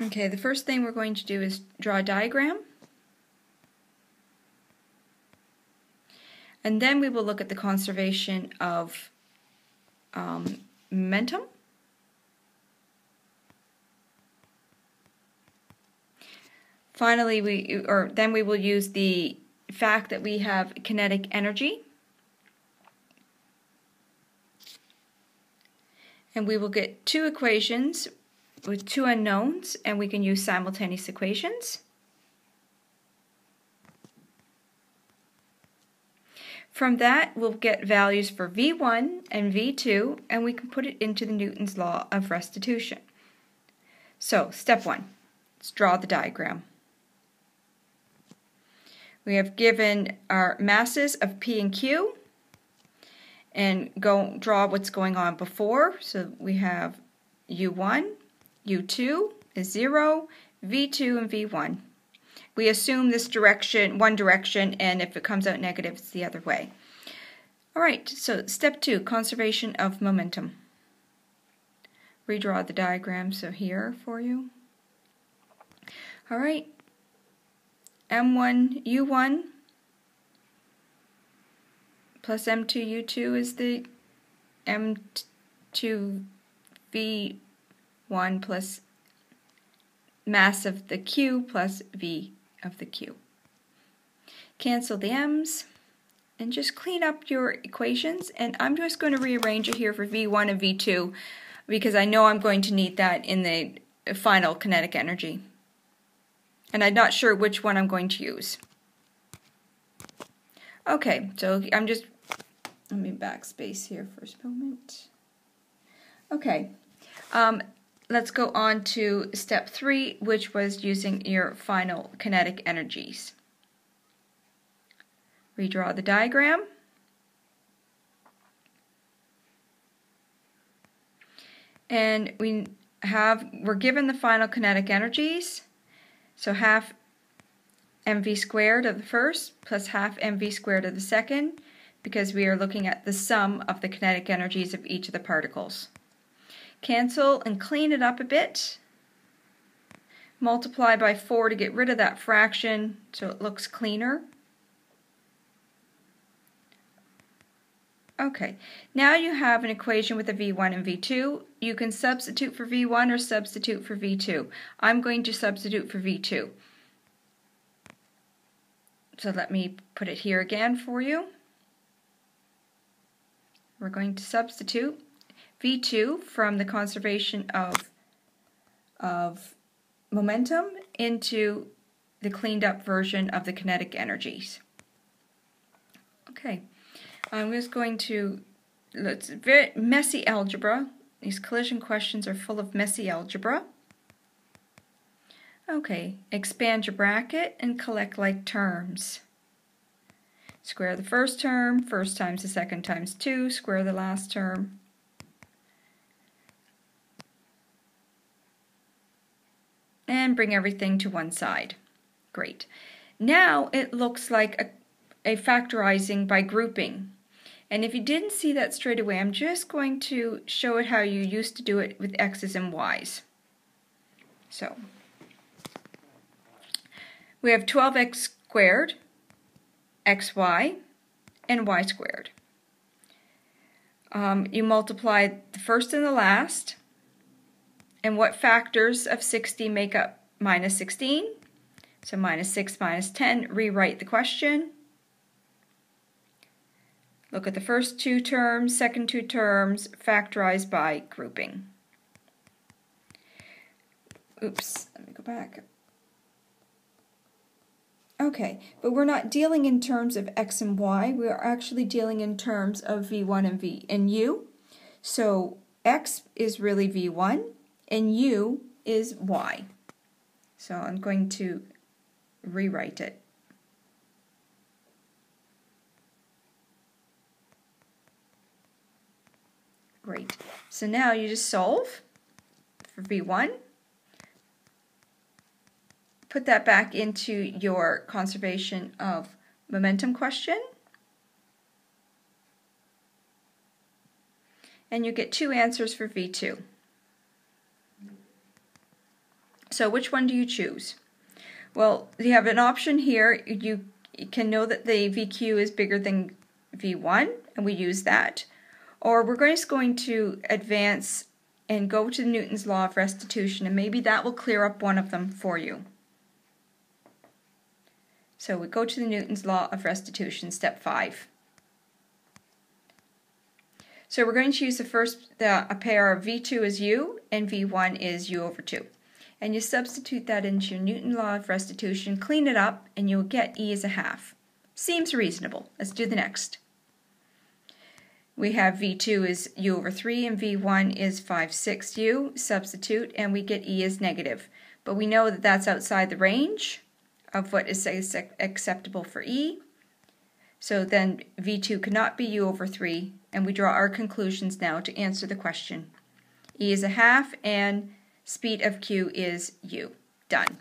Okay, the first thing we're going to do is draw a diagram. And then we will look at the conservation of momentum. Finally, then we will use the fact that we have kinetic energy. And we will get two equations with two unknowns, and we can use simultaneous equations. From that, we'll get values for V1 and V2, and we can put it into the Newton's law of restitution. So, step 1, let's draw the diagram. We have given our masses of P and Q, and draw what's going on before. So we have U1, U2 is 0, V2 and V1. We assume this direction, one direction, and if it comes out negative, it's the other way. All right, so step 2, conservation of momentum. Redraw the diagram, so here for you. All right, M1, U1 plus M2, U2 is the M2, V1 plus mass of the Q plus V of the Q. Cancel the M's and just clean up your equations, and I'm just going to rearrange it here for V1 and V2 because I know I'm going to need that in the final kinetic energy. And I'm not sure which one I'm going to use. Okay, so let me backspace here for a moment. Okay, let's go on to step 3, which was using your final kinetic energies. Redraw the diagram. And we're given the final kinetic energies. So half mv squared of the first plus half mv squared of the second, because we are looking at the sum of the kinetic energies of each of the particles. Cancel and clean it up a bit. Multiply by 4 to get rid of that fraction so it looks cleaner. Okay, now you have an equation with a V1 and V2. You can substitute for V1 or substitute for V2. I'm going to substitute for V2. So let me put it here again for you. We're going to substitute V2 from the conservation of momentum into the cleaned up version of the kinetic energies. Okay. I'm just going to, it's very messy algebra. These collision questions are full of messy algebra. Okay, expand your bracket and collect like terms. Square the first term, first times the second times 2, square the last term. And bring everything to one side. Great. Now it looks like a factorizing by grouping. And if you didn't see that straight away, I'm just going to show it how you used to do it with x's and y's. So, we have 12x squared, xy, and y squared. You multiply the first and the last, and what factors of 60 make up minus 16? So minus 6, minus 10, rewrite the question. Look at the first two terms, second two terms, factorize by grouping. Oops, let me go back. Okay, but we're not dealing in terms of x and y, we are actually dealing in terms of v1 and u. So x is really v1 and u is y. So I'm going to rewrite it. Great. So now you just solve for V1. Put that back into your conservation of momentum question. And you get two answers for V2. So which one do you choose? Well, you have an option here. You can know that the VQ is bigger than V1, and we use that. Or we're just going to advance and go to Newton's law of restitution, and maybe that will clear up one of them for you. So we go to the Newton's law of restitution, step 5. So we're going to use a pair of V2 is U and V1 is U over 2. And you substitute that into your Newton law of restitution, clean it up, and you'll get E is a half. Seems reasonable. Let's do the next. We have V2 is U over 3 and V1 is 5/6 U. Substitute and we get E is negative. But we know that that's outside the range of what is acceptable for E. So then V2 cannot be U over 3, and we draw our conclusions now to answer the question. E is a half and speed of Q is U. Done.